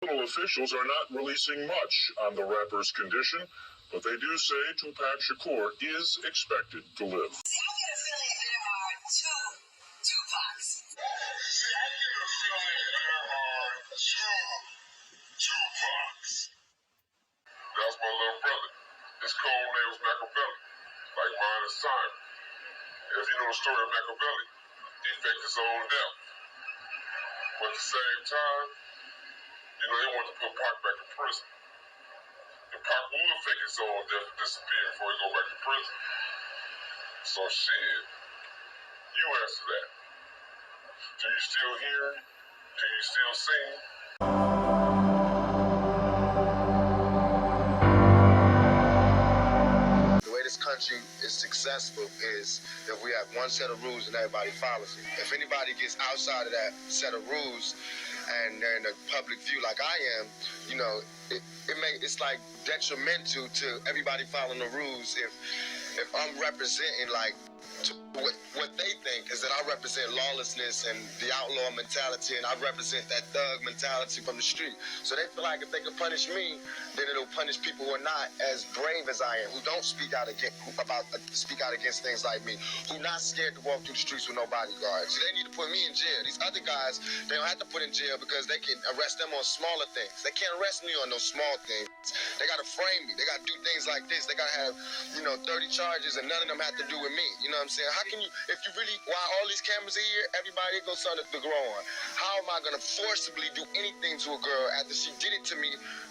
Hospital officials are not releasing much on the rapper's condition, but they do say Tupac Shakur is expected to live. See, I get a feeling there are two Tupacs. See, I get a feeling there are two Tupacs. That's my little brother. His code name was Machiavelli, like mine is Simon. If you know the story of Machiavelli, he faked his own death. But at the same time, you know, he wanted to put Pac back in prison. And Pac would fake his own death and disappear before he go back to prison. So shit, you answer that. Do you still hear? Do you still sing? The way this country is successful is that we have one set of rules and everybody follows it. If anybody gets outside of that set of rules and they're in the public view like I am, you know, it's like detrimental to everybody following the rules if I'm representing like what they think is that I represent lawlessness and the outlaw mentality, and I represent that thug mentality from the street. So they feel like if they can punish me, then it'll punish people who are not as brave as I am, who don't speak out against things like me, who not scared to walk through the streets with no bodyguards. So they need to put me in jail. These other guys, they don't have to put in jail because they can arrest them on smaller things. They can't arrest me on those small things. They gotta frame me. They gotta do things like this. They gotta have, 30 charges and none of them have to do with me. You know what I'm saying? How can you, if you really, while all these cameras are here, everybody goes something to grow on. How am I gonna forcibly do anything to a girl after she did it to me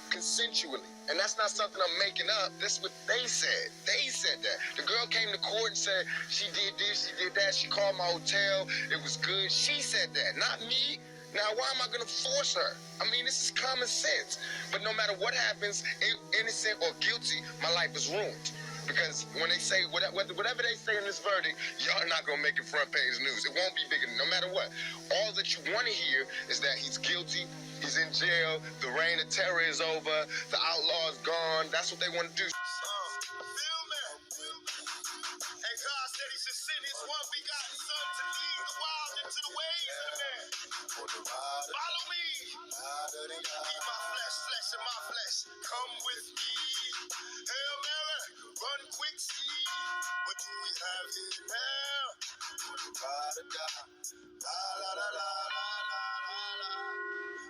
consensually? And that's not something I'm making up. That's what they said. They said that. The girl came to court and said she did this, she did that, she called my hotel, it was good. She said that, not me. Now, why am I going to force her? I mean, this is common sense. But no matter what happens, innocent or guilty, my life is ruined. Because when they say, whatever they say in this verdict, y'all are not going to make it front page news. It won't be bigger, no matter what. All that you want to hear is that he's guilty, he's in jail, the reign of terror is over, the outlaw is gone. That's what they want to do. And God said he should send his one begotten son to lead the wild into the ways of the man. Follow me. Eat my flesh and my flesh. Come with me. Hail Mary, run quick, see. What do we have here now?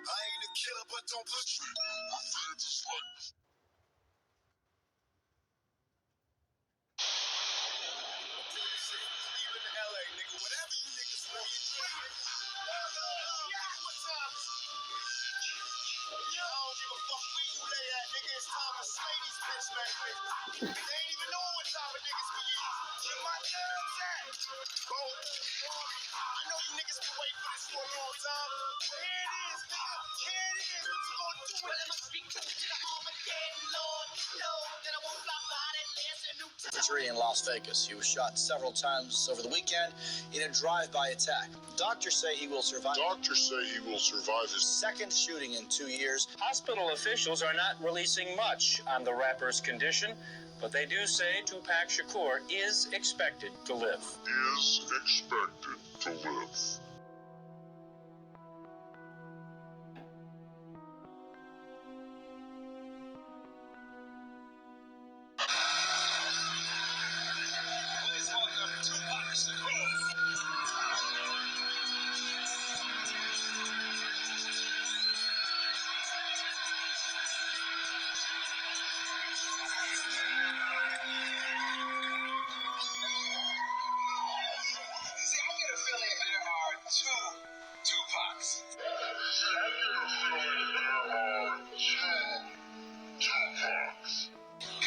I ain't a killer, but don't push me. Revenge is like LA, nigga. Whatever you niggas want, you dream it. What time is it? I don't give a fuck where you lay at, nigga. It's time to slay these bitch niggas. They ain't even know what type of niggas we is. Where my girls at? Go. I know you niggas been waiting for this for a long time. Here it is, nigga. Here it is. What you gonna do? Well, I'ma speak to the Armageddon, Lord. No, then I won't fly by that dancing new In Las Vegas. He was shot several times over the weekend in a drive-by attack. Doctors say he will survive. His Second shooting in 2 years. Hospital officials are not releasing much on the rapper's condition, but they do say Tupac Shakur is expected to live.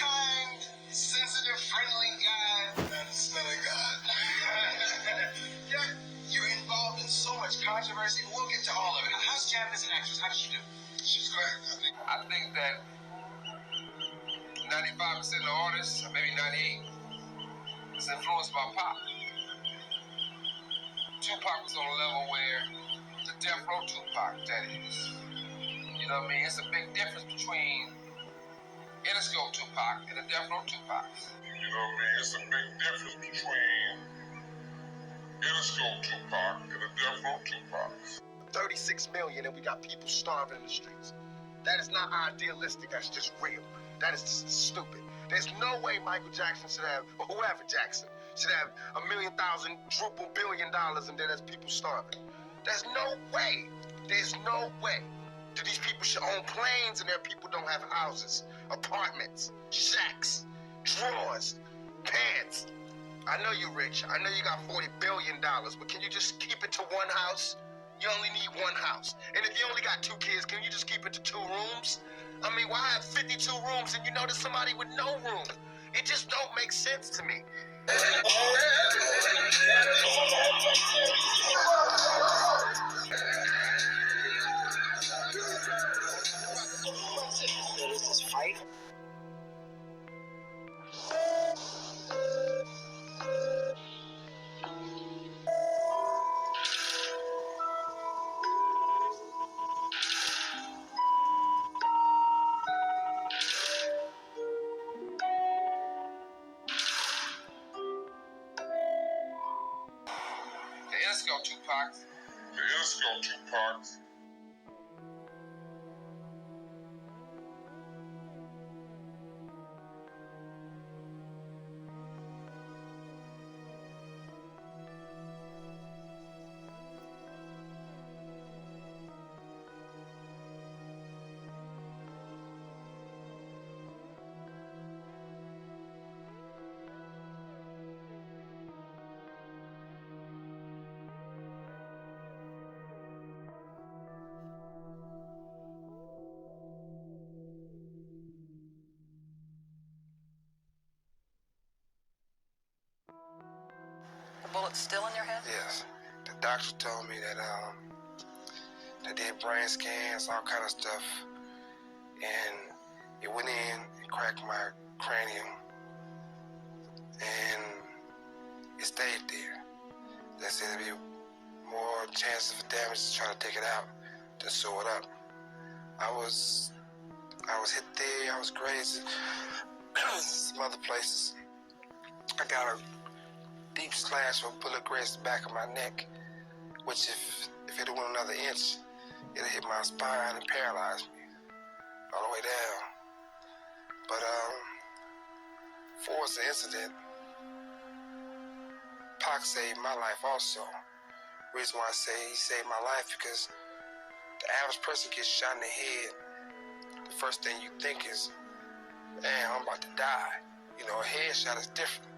kind, sensitive, friendly guy. That's not a god. You're involved in so much controversy. We'll get to all of it. How's Janet as an actress? How does she do? She's great. I think that 95% of the artists, or maybe 98, is influenced by Pop. Tupac was on a level where the death row Tupac, that is. You know what I mean? It's a big difference between Interscope Tupac and the death row Tupac. You know what I mean? It's a big difference between Interscope Tupac and the death row Tupac. 36 million and we got people starving in the streets. That is not idealistic. That's just real. That is just stupid. There's no way Michael Jackson should have, or whoever Jackson, should have $1 million, $1 billion, and then there's people starving. There's no way. There's no way that these people should own planes and their people don't have houses, apartments, shacks, drawers, pants. I know you're rich. I know you got $40 billion, but can you just keep it to one house? You only need one house. And if you only got 2 kids, can you just keep it to 2 rooms? I mean, why have 52 rooms and you know there's somebody with no room? It just don't make sense to me. What is this fight? Let's go, Tupac. Let's go, Tupac. The bullet's still in your head? Yes. The doctor told me that they did brain scans, all kind of stuff, and it went in and cracked my cranium, and it stayed there. They said there'd be more chances of damage to try to take it out than sew it up. I was hit there, I was grazed some other places. I got a deep slash from a bullet grazed the back of my neck, which if it had went another inch, it'd hit my spine and paralyzed me all the way down. But for the incident, Pac saved my life also. Reason why I say he saved my life because the average person gets shot in the head. The first thing you think is, man, I'm about to die. You know, a headshot is different.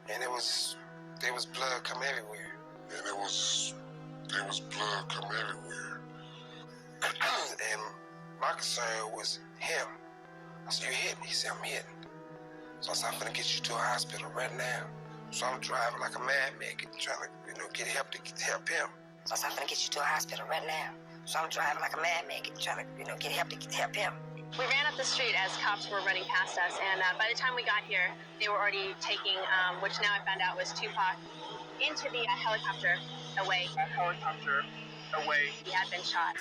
And there was blood coming everywhere. And there was blood coming everywhere. And my concern was him. I said, you hit? He said, I'm hitting. So I said, I'm gonna get you to a hospital right now. So I'm driving like a madman, trying to, get help to help him. So I'm gonna get you to a hospital right now. So I'm driving like a madman, trying to get help to help him. We ran up the street as cops were running past us, and by the time we got here, they were already taking, which now I found out was Tupac, into the helicopter away. He had been shot.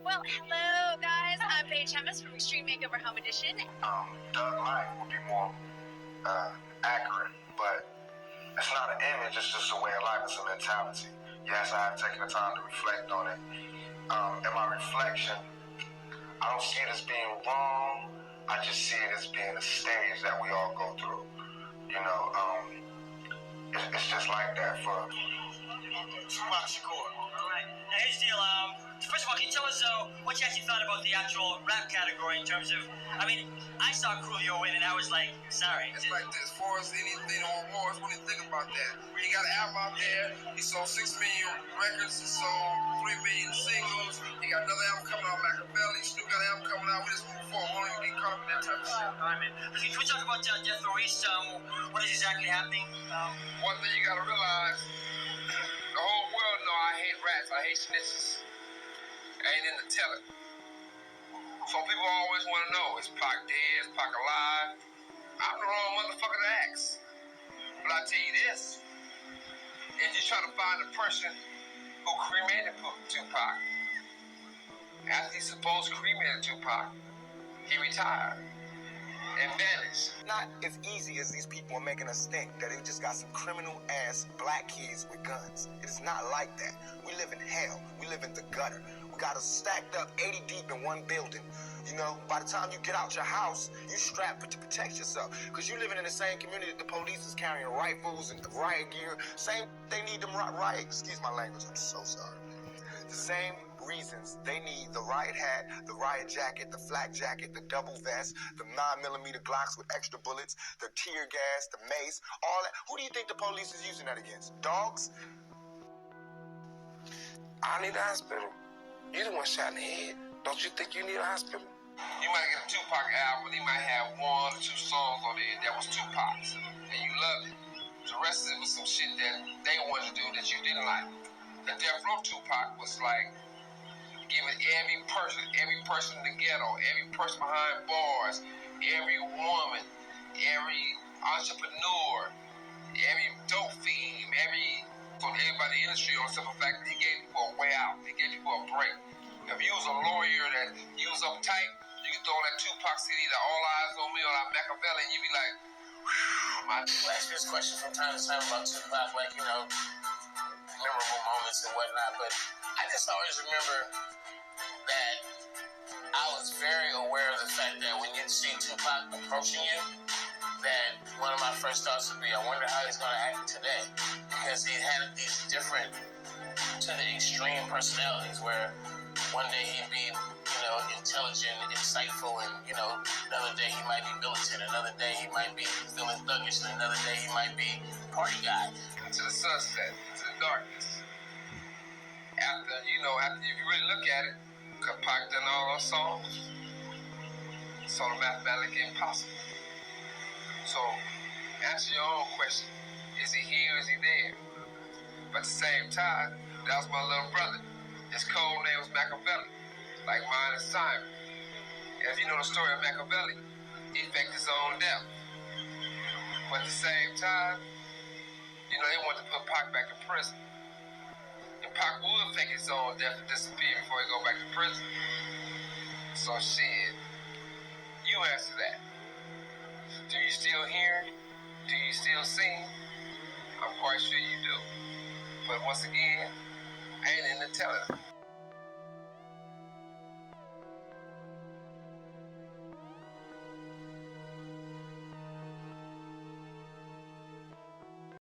Well, hello guys. I'm Paige Hemis from Extreme Makeover Home Edition. Doug Life would be more accurate, but it's not an image, it's just a way of life, it's a mentality. Yes, I have taken the time to reflect on it. And my reflection, I don't see it as being wrong, I just see it as being a stage that we all go through. It's just like that for Tupac Shakur. All right. Now here's the deal. First of all, can you tell us what you actually thought about the actual rap category in terms of, I mean, I saw Coolio win and I was like, sorry. It's like this, as far as anything on awards, what do you think about that? He got an album out there, he sold 6 million records, he sold 3 million singles, he got another album coming out, Machiavelli, Snoop got an album coming out, we just moved forward, we don't even get caught in that type of shit. All right, man. Can we talk about Death Row East? What is exactly happening? One thing you gotta realize, the whole world know I hate rats, I hate snitches. I ain't in the telling. So people always want to know, is Pac dead, is Pac alive? I'm the wrong motherfucker to ask. But I tell you this, if you try to find the person who cremated Tupac, after he supposed cremated Tupac, he retired. and vanish. Not as easy as these people are making us think, that they just got some criminal-ass black kids with guns. It is not like that. We live in hell. We live in the gutter. We got us stacked up 80 deep in one building. You know, by the time you get out your house, you strapped to protect yourself. Because you're living in the same community that the police is carrying rifles and riot gear. Same, they need them riot, excuse my language, I'm so sorry. The same reasons they need the riot hat, the riot jacket, the flak jacket, the double vest, the 9mm Glocks with extra bullets, the tear gas, the mace, all that. Who do you think the police is using that against? Dogs? I need a hospital. You the one shot in the head. Don't you think you need a hospital? You might get a Tupac album, he might have 1 or 2 songs on it that was Tupac's, and you loved it. The rest of it was some shit that they wanted to do that you didn't like. The Death Row Tupac was like giving every person in the ghetto, every person behind bars, every woman, every entrepreneur, every dope fiend, everybody in the industry on the simple fact that he gave people a way out. He gave people a break. If you was a lawyer that you was uptight, you could throw that Tupac CD, the All Eyes on Me, or that Machiavelli, and you be like, my. People ask me this question from time to time about Tupac, like, you know, memorable moments and whatnot, but I just always remember that I was very aware of the fact that when you see Tupac approaching you, that one of my first thoughts would be, I wonder how he's going to act today, because he had these different, to the extreme personalities, where one day he'd be, you know, intelligent, insightful, and, you know, another day he might be militant, another day he might be feeling thuggish, and another day he might be party guy. To the sunset, to the darkness. After if you really look at it, Tupac done all those songs. So the mathematically impossible. So, answer your own question. Is he here or is he there? But at the same time, that was my little brother. His code name was Machiavelli, like mine is Simon. And if you know the story of Machiavelli, he faked his own death. But at the same time, you know, they wanted to put Pac back in prison. And Pac would fake his own death and disappear before he go back to prison. So shit, you answer that. Do you still hear? Do you still see? I'm quite sure you do. But once again, I ain't into telling.